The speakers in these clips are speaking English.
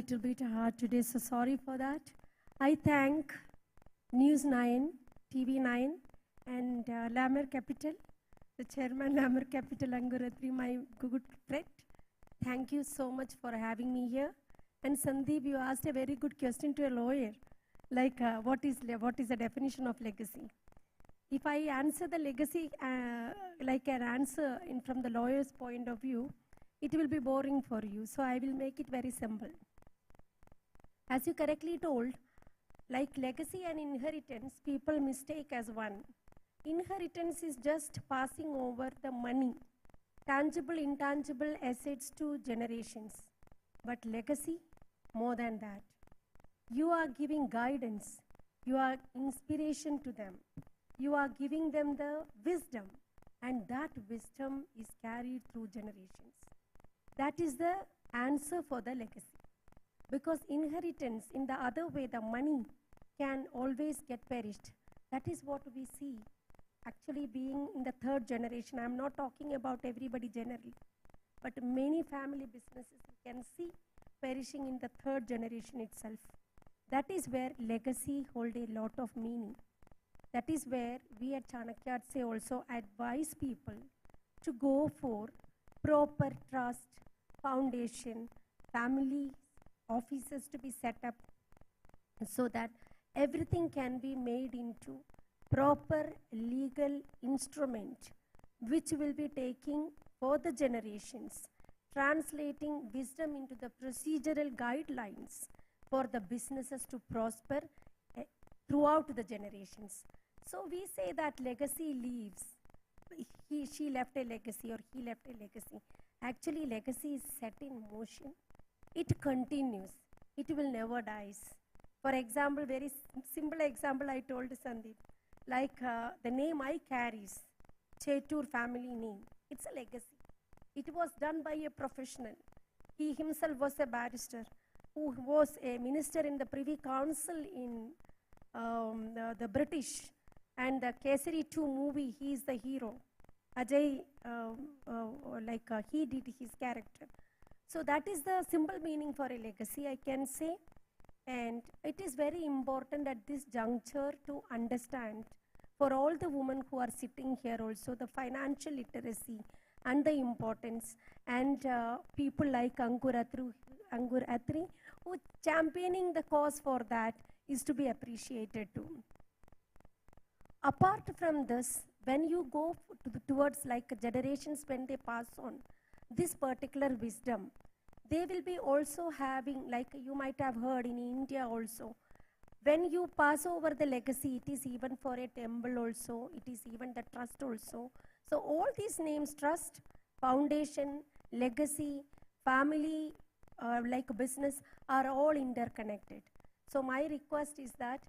little bit hard today, so sorry for that. I thank News9, TV9, and Lammer Capital, the chairman Lammer Capital, Anguratri, my good friend. Thank you so much for having me here. And Sandeep, you asked a very good question to a lawyer, like what is the definition of legacy? If I answer the legacy like an answer from the lawyer's point of view, it will be boring for you, so I will make it very simple. As you correctly told, like legacy and inheritance, people mistake as one. Inheritance is just passing over the money, tangible, intangible assets to generations. But legacy, more than that. You are giving guidance, you are inspiration to them, you are giving them the wisdom, and that wisdom is carried through generations. That is the answer for the legacy. Because inheritance, in the other way, the money can always get perished. That is what we see actually being in the third generation. I'm not talking about everybody generally, but many family businesses you can see perishing in the third generation itself. That is where legacy hold a lot of meaning. That is where we at Chanakyatse also advise people to go for proper trust, foundation, family offices to be set up so that everything can be made into proper legal instrument which will be taking for the generations, translating wisdom into the procedural guidelines for the businesses to prosper throughout the generations. So we say that legacy leaves. She left a legacy or he left a legacy. Actually, legacy is set in motion. It continues. It will never die. For example, very simple example I told Sandeep, like the name I carries, Chettur family name. It's a legacy. It was done by a professional. He himself was a barrister who was a minister in the Privy Council in the British, and the Kesari 2 movie, he is the hero. Ajay, he did his character. So that is the simple meaning for a legacy, I can say. And it is very important at this juncture to understand for all the women who are sitting here also the financial literacy and the importance, and people like Angur Atri who championing the cause for that is to be appreciated too. Apart from this, when you go towards like generations, when they pass on this particular wisdom, they will be also having, like you might have heard in India also, when you pass over the legacy, it is even for a temple also, it is even the trust also. So all these names, trust, foundation, legacy, family, like business, are all interconnected. So my request is that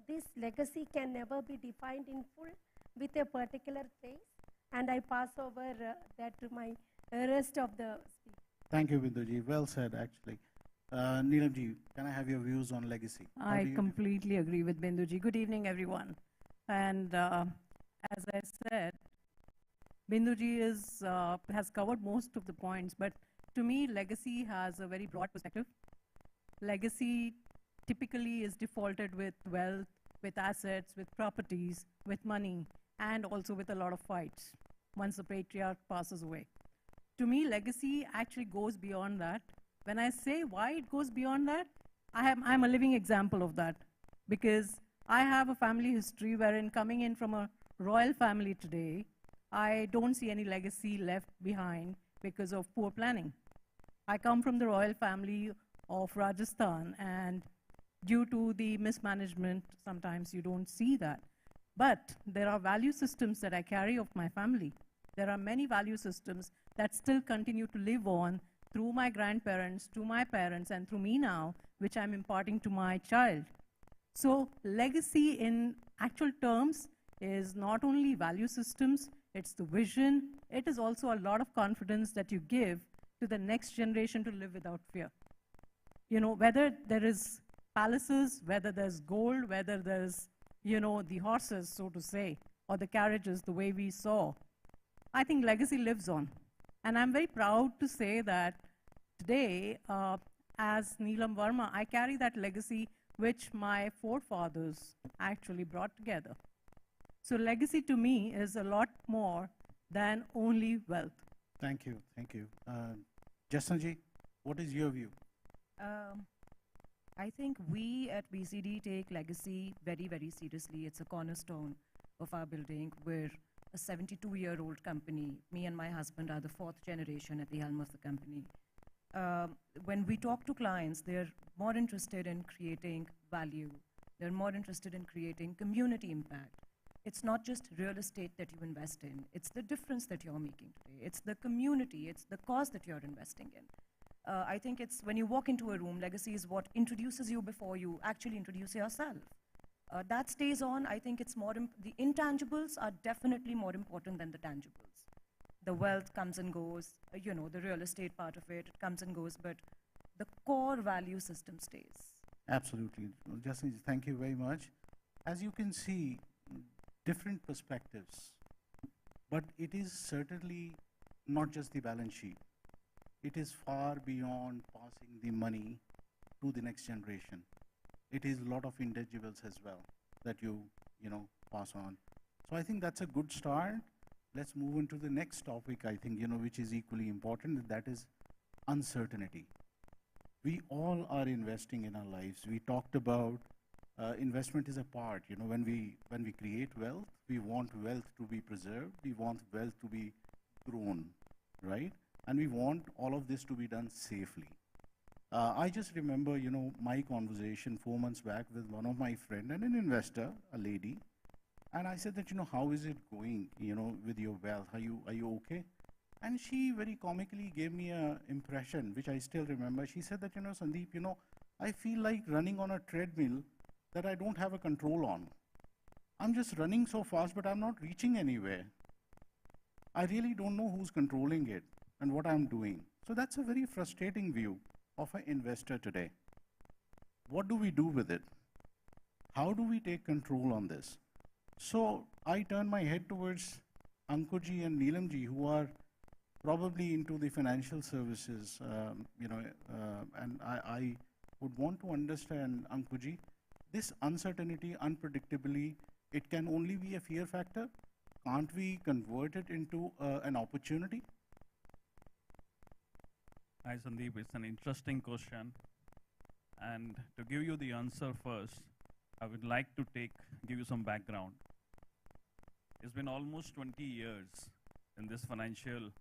this legacy can never be defined in full with a particular phase, and I pass over that to my rest of the speech. Thank you, Binduji. Well said, actually. Neelamji, can I have your views on legacy? I completely agree with Binduji. Good evening, everyone. And as I said, Binduji has covered most of the points, but to me, legacy has a very broad perspective. Legacy typically is defaulted with wealth, with assets, with properties, with money, and also with a lot of fights once the patriarch passes away. To me, legacy actually goes beyond that. When I say why it goes beyond that, I'm a living example of that, because I have a family history wherein coming in from a royal family today, I don't see any legacy left behind because of poor planning. I come from the royal family of Rajasthan, and due to the mismanagement, sometimes you don't see that. But there are value systems that I carry of my family. There are many value systems that still continue to live on through my grandparents, to my parents, and through me now, which I'm imparting to my child. So legacy in actual terms is not only value systems, it's the vision, it is also a lot of confidence that you give to the next generation to live without fear. You know, whether there is palaces, whether there's gold, whether there's, the horses, so to say, or the carriages, the way we saw, I think legacy lives on. And I'm very proud to say that today, as Neelam Verma, I carry that legacy which my forefathers actually brought together. So legacy to me is a lot more than only wealth. Thank you, thank you. Jasna ji, what is your view? I think we at BCD take legacy very, very seriously. It's a cornerstone of our building. We're a 72-year-old company. Me and my husband are the 4th generation at the helm of the company. When we talk to clients, they're more interested in creating value. They're more interested in creating community impact. It's not just real estate that you invest in. It's the difference that you're making today. It's the community. It's the cause that you're investing in. I think it's when you walk into a room, legacy is what introduces you before you actually introduce yourself. That stays on. I think it's more, the intangibles are definitely more important than the tangibles. The wealth comes and goes, you know, the real estate part of it comes and goes, but the core value system stays. Absolutely. Well, Jasna ji, thank you very much. As you can see, different perspectives, but it is certainly not just the balance sheet. It is far beyond passing the money to the next generation. It is a lot of intangibles as well that you pass on. So I think that's a good start. Let's move into the next topic, I think, which is equally important, and that is uncertainty. We all are investing in our lives. We talked about investment is a part, when we create wealth, we want wealth to be preserved, we want wealth to be grown, right? And we want all of this to be done safely. I just remember, my conversation 4 months back with one of my friend and an investor, a lady, and I said that, how is it going, with your wealth? Are you okay? And she very comically gave me an impression, which I still remember. She said that, Sandeep, I feel like running on a treadmill that I don't have a control on. I'm just running so fast, but I'm not reaching anywhere. I really don't know who's controlling it and what I'm doing. So that's a very frustrating view of an investor today. What do we do with it? How do we take control on this? So I turn my head towards Ankuji and Neelamji, who are probably into the financial services, and I would want to understand, Ankuji, this uncertainty, unpredictability, it can only be a fear factor. Can't we convert it into an opportunity? Hi, Sandeep. It's an interesting question. And to give you the answer first, I would like to give you some background. It's been almost 20 years in this financial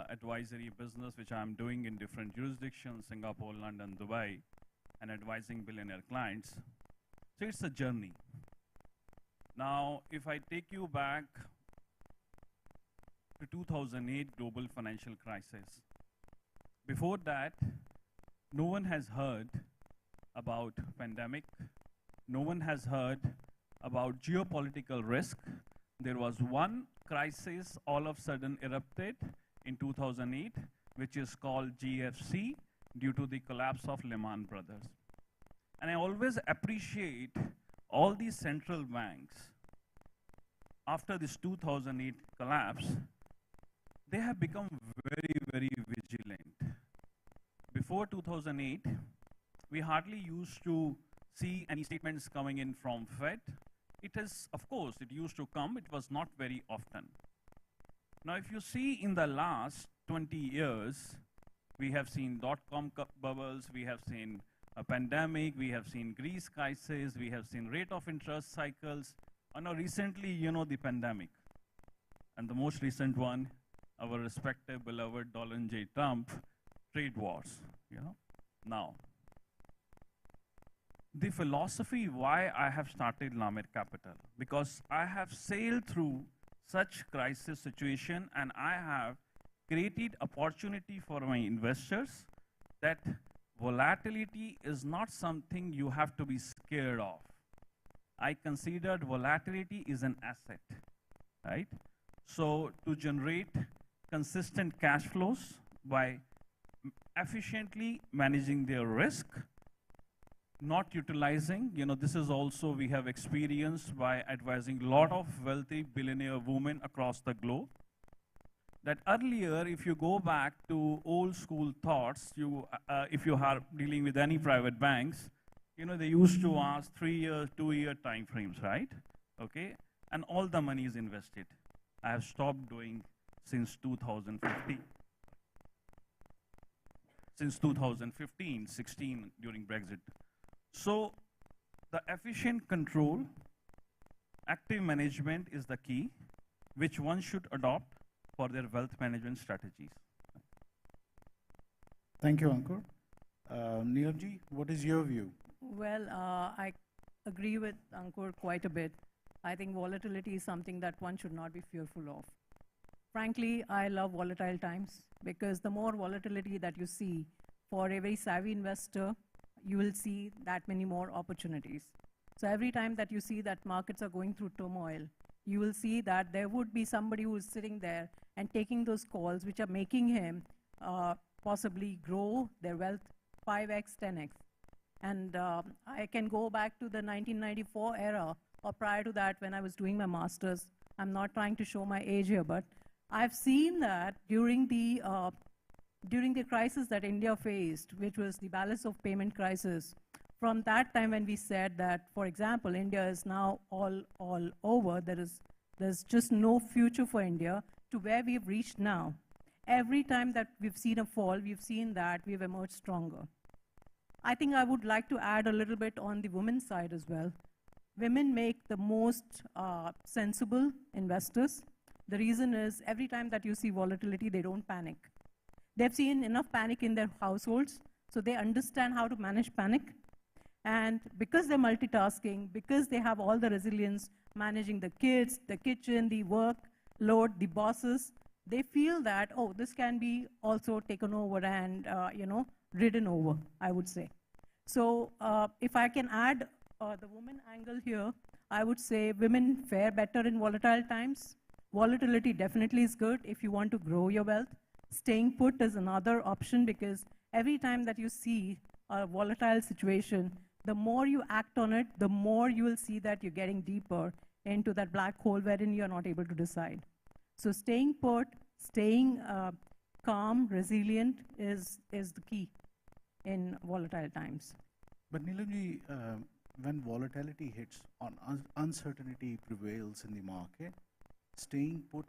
advisory business, which I'm doing in different jurisdictions, Singapore, London, Dubai, and advising billionaire clients. So it's a journey. Now, if I take you back to 2008 global financial crisis, before that, no one has heard about pandemic. No one has heard about geopolitical risk. There was one crisis all of a sudden erupted in 2008, which is called GFC, due to the collapse of Lehman Brothers. And I always appreciate all these central banks, after this 2008 collapse, they have become very, very vigilant. Before 2008, we hardly used to see any statements coming in from Fed. It is, of course, it used to come. It was not very often. Now, if you see in the last 20 years, we have seen dot-com bubbles, we have seen a pandemic, we have seen Greece crisis, we have seen rate of interest cycles, and now recently, the pandemic. And the most recent one, our respected beloved Donald J. Trump, trade wars, Now, the philosophy why I have started Lamer Capital, because I have sailed through such crisis situation and I have created opportunity for my investors that volatility is not something you have to be scared of. I considered volatility is an asset, right? So to generate consistent cash flows by efficiently managing their risk, not utilizing, this is also we have experienced by advising a lot of wealthy billionaire women across the globe, that earlier, if you go back to old school thoughts, if you are dealing with any private banks, they used to ask 3-year, 2-year time frames, right? Okay, and all the money is invested. I have stopped doing since 2015. Since 2015, 16 during Brexit. So the efficient control, active management is the key, which one should adopt for their wealth management strategies. Thank you, Ankur. Neelamji, what is your view? Well, I agree with Ankur quite a bit. I think volatility is something that one should not be fearful of. Frankly, I love volatile times because the more volatility that you see, for a very savvy investor, you will see that many more opportunities. So every time that you see that markets are going through turmoil, you will see that there would be somebody who is sitting there and taking those calls which are making him possibly grow their wealth 5x, 10x. And I can go back to the 1994 era or prior to that when I was doing my master's. I'm not trying to show my age here, but I've seen that during the crisis that India faced, which was the balance of payment crisis, from that time when we said that, for example, India is now all over, there's just no future for India, to where we've reached now. Every time that we've seen a fall, we've seen that we've emerged stronger. I think I would like to add a little bit on the women's side as well. Women make the most sensible investors. The reason is every time that you see volatility, they don't panic. They've seen enough panic in their households, so they understand how to manage panic. And because they're multitasking, because they have all the resilience, managing the kids, the kitchen, the work load, the bosses, they feel that, oh, this can be also taken over and, ridden over, I would say. So if I can add the woman angle here, I would say women fare better in volatile times. Volatility definitely is good if you want to grow your wealth. Staying put is another option because every time that you see a volatile situation, the more you act on it, the more you will see that you're getting deeper into that black hole wherein you're not able to decide. So staying put, staying calm, resilient is the key in volatile times. But Neelamji, when volatility hits, uncertainty prevails in the market, staying put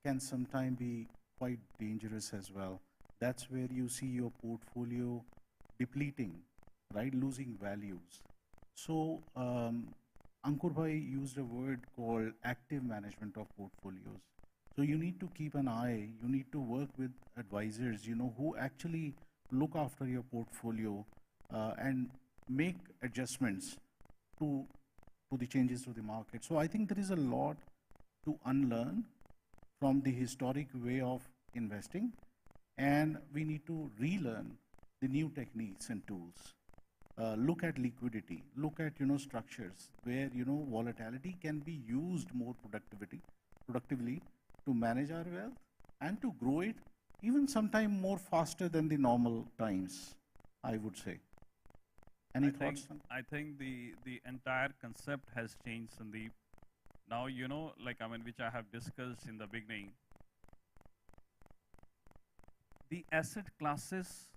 can sometimes be quite dangerous as well. That's where you see your portfolio depleting, right, losing values. So Ankur Bhai used a word called active management of portfolios. So you need to keep an eye, you need to work with advisors, who actually look after your portfolio and make adjustments to the changes to the market. So I think there is a lot to unlearn from the historic way of investing, and we need to relearn the new techniques and tools. Look at liquidity, look at structures where volatility can be used more productively to manage our wealth and to grow it even sometime more faster than the normal times, I would say. Any thoughts? I think the entire concept has changed, Sandeep. Now, which I have discussed in the beginning, the asset classes,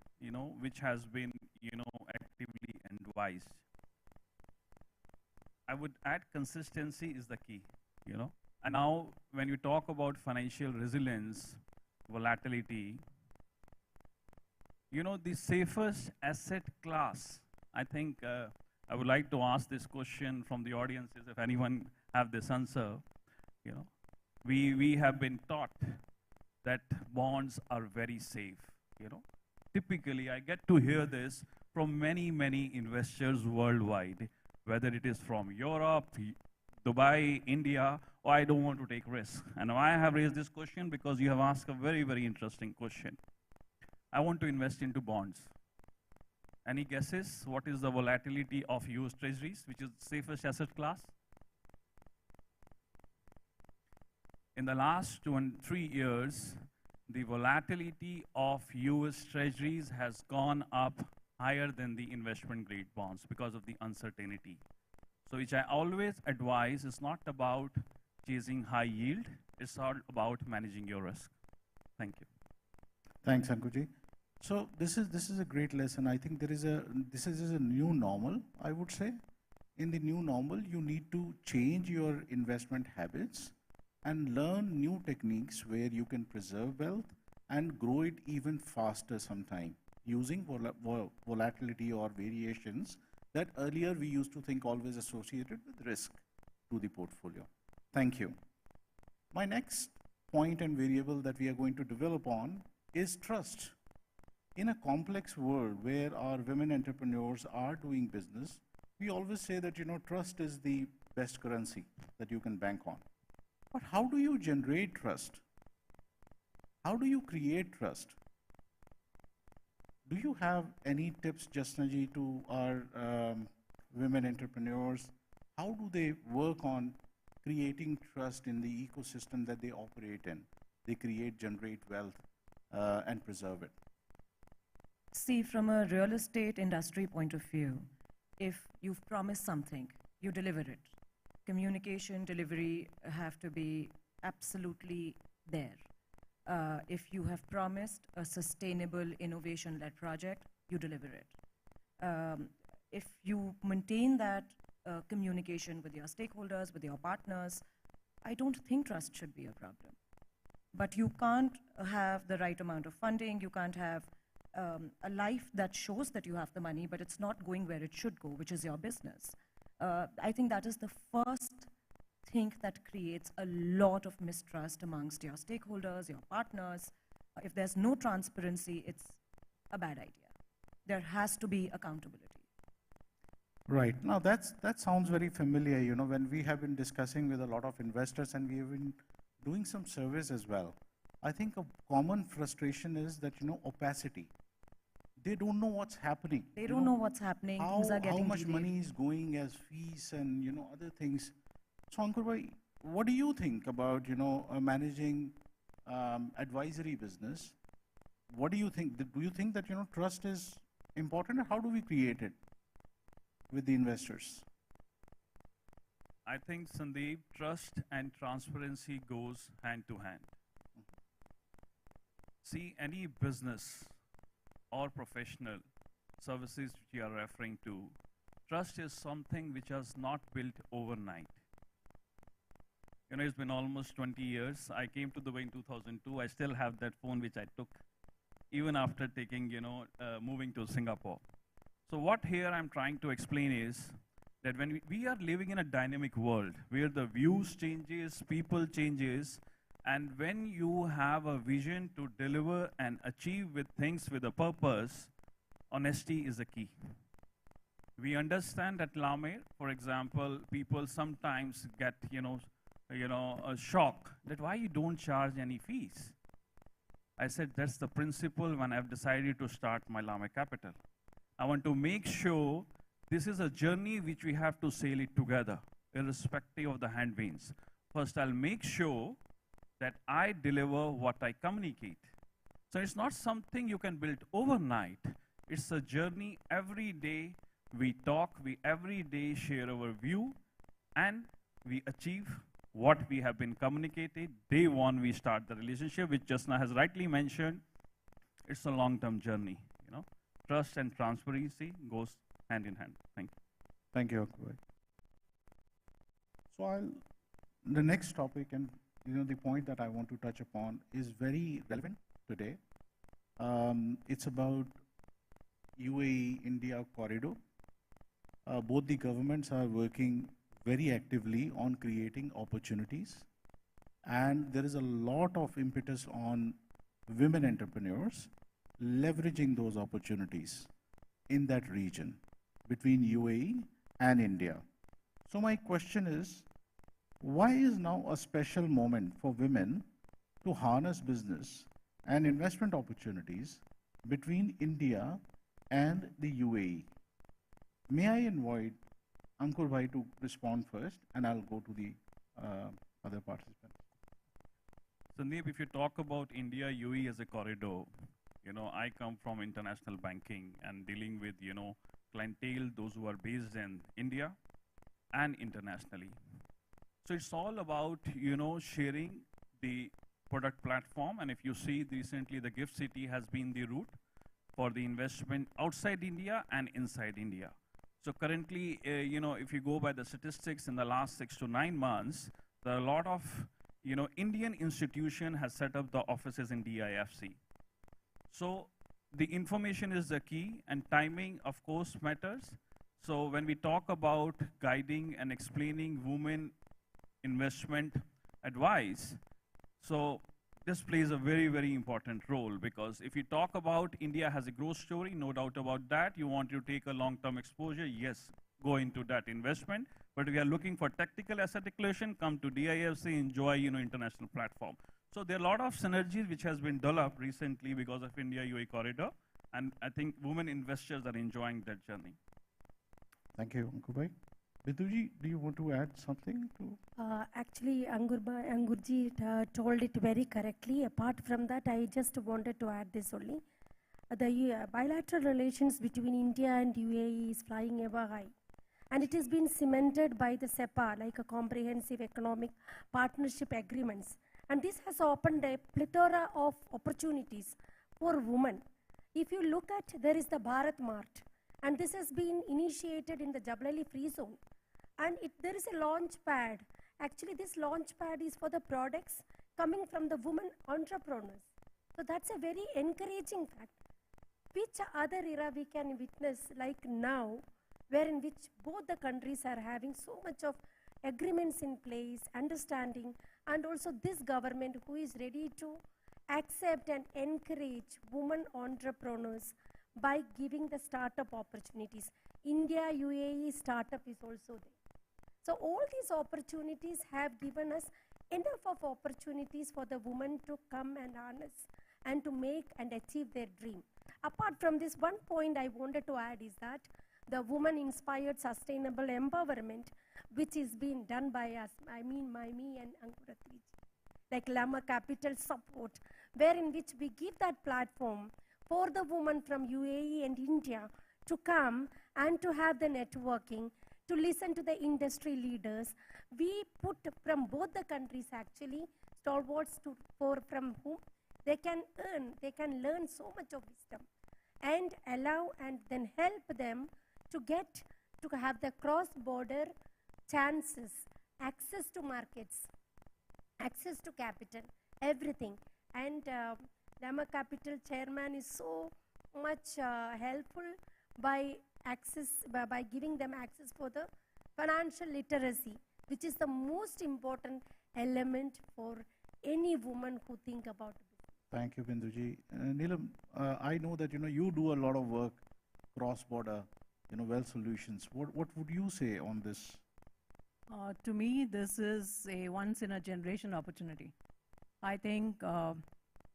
which has been, actively advised. I would add consistency is the key, And now, when you talk about financial resilience, volatility, the safest asset class, I think I would like to ask this question from the audiences, if anyone have this answer. We have been taught that bonds are very safe, Typically, I get to hear this from many, many investors worldwide, whether it is from Europe, Dubai, India, or I don't want to take risks. And I have raised this question because you have asked a very, very interesting question. I want to invest into bonds. Any guesses? What is the volatility of US treasuries, which is the safest asset class? In the last 2 and 3 years, the volatility of US treasuries has gone up higher than the investment grade bonds because of the uncertainty. So which I always advise is not about chasing high yield, it's all about managing your risk. Thank you. Thanks, Ankuji. So this is a great lesson. I think this is a new normal, I would say. In the new normal, you need to change your investment habits and learn new techniques where you can preserve wealth and grow it even faster sometime using volatility or variations that earlier we used to think always associated with risk to the portfolio. Thank you. My next point and variable that we are going to develop on is trust. In a complex world where our women entrepreneurs are doing business, we always say that, trust is the best currency that you can bank on. But how do you generate trust? How do you create trust? Do you have any tips, Jasna ji, to our women entrepreneurs? How do they work on creating trust in the ecosystem that they operate in? They create, generate wealth, and preserve it. See, from a real estate industry point of view, if you've promised something, you deliver it. Communication, delivery have to be absolutely there. If you have promised a sustainable innovation-led project, you deliver it. If you maintain that communication with your stakeholders, with your partners, I don't think trust should be a problem. But you can't have the right amount of funding, you can't have a life that shows that you have the money, but it's not going where it should go, which is your business. I think that is the first thing that creates a lot of mistrust amongst your stakeholders, your partners. If there's no transparency, it's a bad idea. There has to be accountability. Right. Now that sounds very familiar, when we have been discussing with a lot of investors and we have been doing some surveys as well. I think a common frustration is that, opacity. They don't know what's happening. They don't know what's happening. Things are getting how much delayed. money is going as fees and, other things. So, Ankur bhai, what do you think about, managing advisory business? What do you think? Do you think that, trust is important? How do we create it with the investors? I think, Sandeep, trust and transparency goes hand to hand. See, any business or professional services which you are referring to, trust is something which was not built overnight. It's been almost 20 years. I came to Dubai in 2002. I still have that phone which I took even after taking, moving to Singapore. So what here I'm trying to explain is that when we are living in a dynamic world where the views changes, people changes, and when you have a vision to deliver and achieve with things with a purpose, honesty is the key. We understand that Lame, for example, people sometimes get, a shock that why you don't charge any fees. I said that's the principle when I've decided to start my Lame Capital. I want to make sure this is a journey which we have to sail it together, irrespective of the headwinds. First, I'll make sure that I deliver what I communicate. So it's not something you can build overnight. It's a journey. Every day we talk, we every day share our view, and we achieve what we have been communicated. Day one, we start the relationship, which Jasna has rightly mentioned. It's a long-term journey. Trust and transparency goes hand in hand. Thank you. Thank you, Ankur bhai. So the next topic and the point that I want to touch upon is very relevant today. It's about UAE-India corridor. Both the governments are working very actively on creating opportunities, and there is a lot of impetus on women entrepreneurs leveraging those opportunities in that region between UAE and India. So my question is, why is now a special moment for women to harness business and investment opportunities between India and the UAE? May I invite Ankur bhai to respond first, and I'll go to the other participants. Sandeep, if you talk about India, UAE as a corridor, I come from international banking and dealing with, clientele, those who are based in India and internationally. So it's all about, sharing the product platform. And if you see recently, the Gift City has been the route for the investment outside India and inside India. So currently, if you go by the statistics in the last 6 to 9 months, there are a lot of, Indian institution has set up the offices in DIFC. So the information is the key, and timing, of course, matters. So when we talk about guiding and explaining women investment advice, so this plays a very, very important role, because if you talk about India has a growth story, no doubt about that. You want to take a long-term exposure, yes, go into that investment. But we are looking for tactical asset allocation, come to DIFC, enjoy, international platform. So there are a lot of synergies which has been developed recently because of India UAE corridor, and I think women investors are enjoying that journey. Thank you, Ankurbai. Binduji, do you want to add something to? Actually, Angurji told it very correctly. Apart from that, I just wanted to add this only. The bilateral relations between India and UAE is flying ever high. And it has been cemented by the SEPA, like a comprehensive economic partnership agreements. And this has opened a plethora of opportunities for women. If you look at, there is the Bharat Mart, and this has been initiated in the Jebel Ali Free Zone. And there is a launch pad. Actually, this launch pad is for the products coming from the women entrepreneurs. So that's a very encouraging fact. Which other era we can witness like now, wherein which both the countries are having so much of agreements in place, understanding, and also this government who is ready to accept and encourage women entrepreneurs by giving the startup opportunities. India UAE startup is also there. So all these opportunities have given us enough of opportunities for the women to come and harness and to make and achieve their dream. Apart from this, one point I wanted to add is that the woman-inspired sustainable empowerment, which is being done by us, me and Ankuratri, like Lama Capital Support, wherein which we give that platform for the women from UAE and India to come and to have the networking, to listen to the industry leaders. We put from both the countries actually stalwarts from whom they can learn so much of wisdom and allow and then help them to have the cross-border chances, access to markets, access to capital, everything. And Rama Capital chairman is so much helpful by giving them access for the financial literacy, which is the most important element for any woman who think about it. Thank you, Binduji. Neelam, I know that you do a lot of work cross-border, wealth solutions. What would you say on this? To me, this is a once-in-a-generation opportunity. I think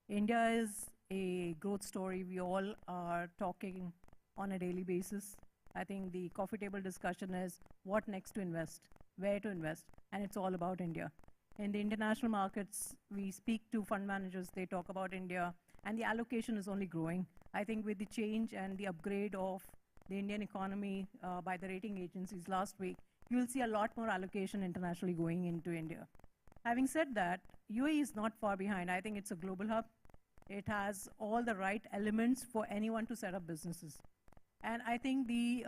India is a growth story we all are talking on a daily basis. I think the coffee table discussion is what next to invest, where to invest, and it's all about India. In the international markets, we speak to fund managers, they talk about India, and the allocation is only growing. I think with the change and the upgrade of the Indian economy by the rating agencies last week, you will see a lot more allocation internationally going into India. Having said that, UAE is not far behind. I think it's a global hub. It has all the right elements for anyone to set up businesses. And I think the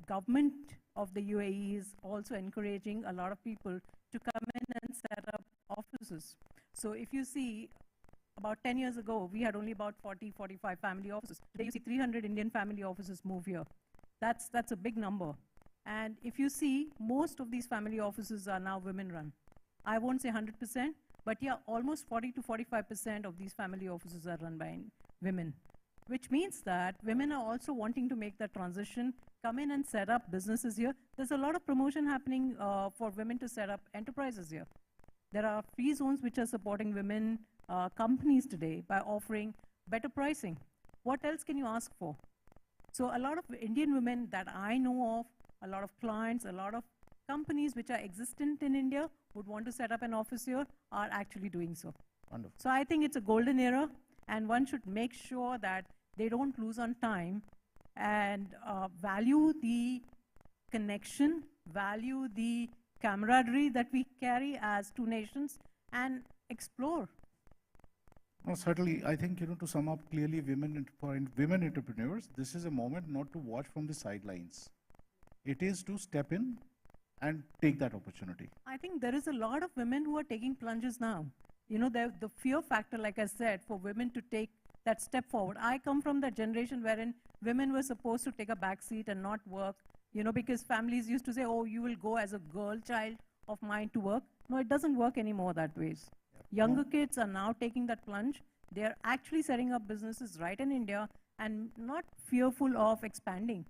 government of the UAE is also encouraging a lot of people to come in and set up offices. So if you see, about 10 years ago, we had only about 40, 45 family offices. Today you see 300 Indian family offices move here. That's a big number. And if you see, most of these family offices are now women-run. I won't say 100%, but yeah, almost 40 to 45% of these family offices are run by women, which means that women are also wanting to make that transition, come in and set up businesses here. There's a lot of promotion happening for women to set up enterprises here. There are free zones which are supporting women companies today by offering better pricing. What else can you ask for? So a lot of Indian women that I know of, a lot of clients, a lot of companies which are existent in India would want to set up an office here are actually doing so. Wonderful. So I think it's a golden era, and one should make sure that they don't lose on time and value the connection, value the camaraderie that we carry as two nations, and explore. No, certainly, I think, to sum up clearly, for women entrepreneurs, this is a moment not to watch from the sidelines. It is to step in and take that opportunity. I think there is a lot of women who are taking plunges now. The fear factor, like I said, for women to take that step forward. I come from that generation wherein women were supposed to take a back seat and not work, because families used to say, oh, you will go as a girl child of mine to work. No, it doesn't work anymore that way. Younger kids are now taking that plunge. They are actually setting up businesses right in India and not fearful of expanding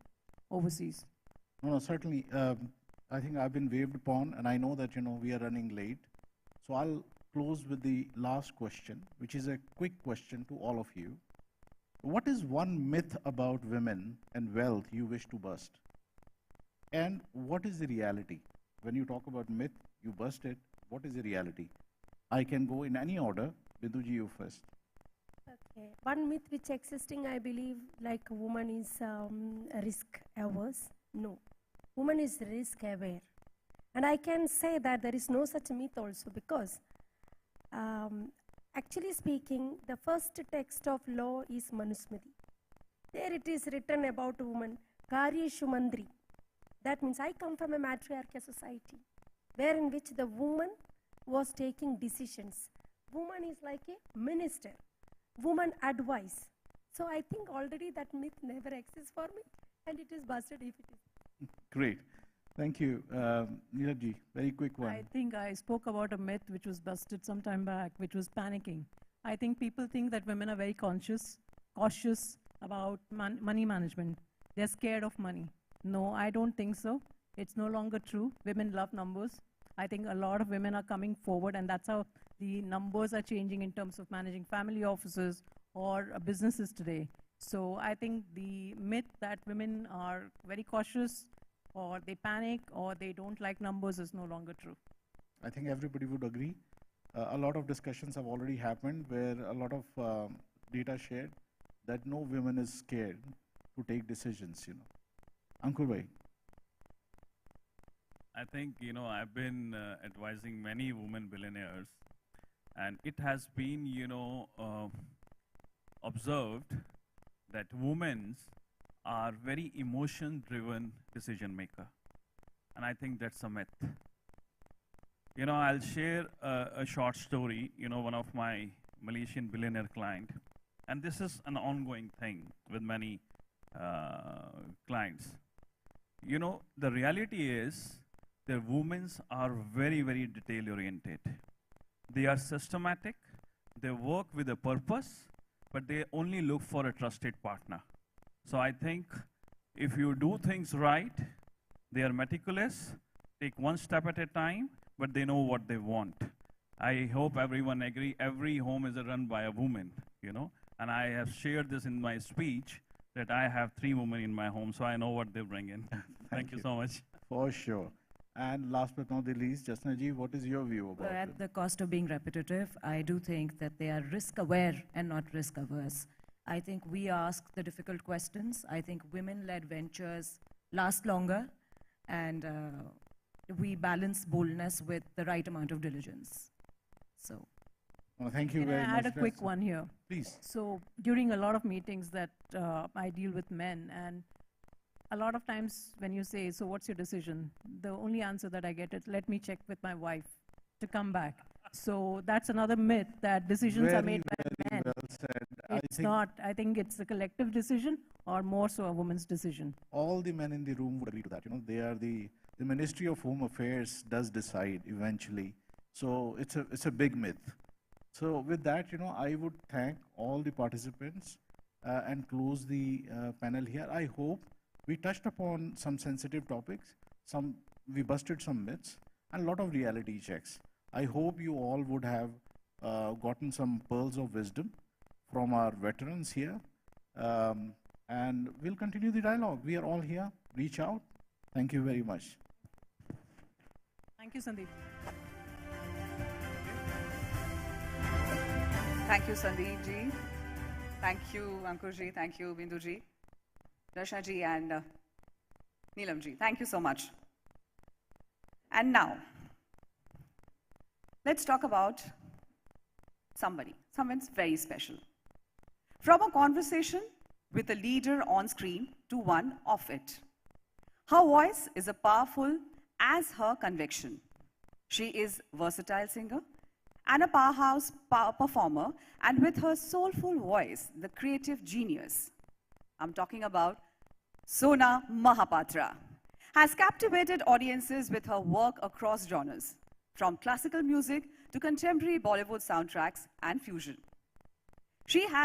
overseas. No, certainly. I think I've been waved upon, and I know that, we are running late. So I'll close with the last question, which is a quick question to all of you. What is one myth about women and wealth you wish to bust? And what is the reality? When you talk about myth, you bust it. What is the reality? I can go in any order. Bindu ji, you first. Okay. One myth which existing, I believe, like woman is risk averse. No. Woman is risk aware. And I can say that there is no such myth also because actually speaking, the first text of law is Manusmriti. There it is written about woman, Karyeshu Mandri. That means I come from a matriarchal society, wherein which the woman was taking decisions. Woman is like a minister. Woman advice. So I think already that myth never exists for me, and it is busted if it is. Great. Thank you. Neelam ji, very quick one. I think I spoke about a myth which was busted some time back, which was panicking. I think people think that women are very cautious about money management. They're scared of money. No, I don't think so. It's no longer true. Women love numbers. I think a lot of women are coming forward, and that's how the numbers are changing in terms of managing family offices or businesses today. So I think the myth that women are very cautious or they panic or they don't like numbers is no longer true. I think everybody would agree. A lot of discussions have already happened where a lot of data shared that no woman is scared to take decisions, Ankur bhai. I think, I've been advising many women billionaires, and it has been, observed that women are very emotion-driven decision maker. And I think that's a myth. I'll share a short story, one of my Malaysian billionaire client, and this is an ongoing thing with many clients. The reality is the women are very, very detail-oriented. They are systematic, they work with a purpose, but they only look for a trusted partner. So I think if you do things right, they are meticulous, take one step at a time, but they know what they want. I hope everyone agree, every home is run by a woman, and I have shared this in my speech that I have 3 women in my home, so I know what they bring in. Thank you so much. For sure. And last but not the least, Jasna ji, what is your view about it? At the cost of being repetitive, I do think that they are risk-aware and not risk-averse. I think we ask the difficult questions. I think women-led ventures last longer, and we balance boldness with the right amount of diligence. So, well, thank you can very I much. add a quick one here? Please. So during a lot of meetings that I deal with men, and a lot of times when you say, so what's your decision? The only answer that I get is, let me check with my wife to come back. So that's another myth that decisions are made by men. Well said. It's not. I think it's a collective decision or more so a woman's decision. All the men in the room would agree to that. They are the Ministry of Home Affairs does decide eventually. So it's a big myth. So with that, I would thank all the participants and close the panel here. I hope we touched upon some sensitive topics, we busted some myths, and a lot of reality checks. I hope you all would have gotten some pearls of wisdom from our veterans here. And we'll continue the dialogue. We are all here. Reach out. Thank you very much. Thank you, Sandeep. Thank you, Sandeep ji. Thank you, Ankur ji. Thank you, Bindu ji. Jasna ji and Neelam ji. Thank you so much. And now, let's talk about someone's very special. From a conversation with a leader on screen to one off it. Her voice is as powerful as her conviction. She is a versatile singer and a powerhouse performer, and with her soulful voice, the creative genius. I'm talking about Sona Mahapatra. Has captivated audiences with her work across genres, from classical music to contemporary Bollywood soundtracks and fusion. She has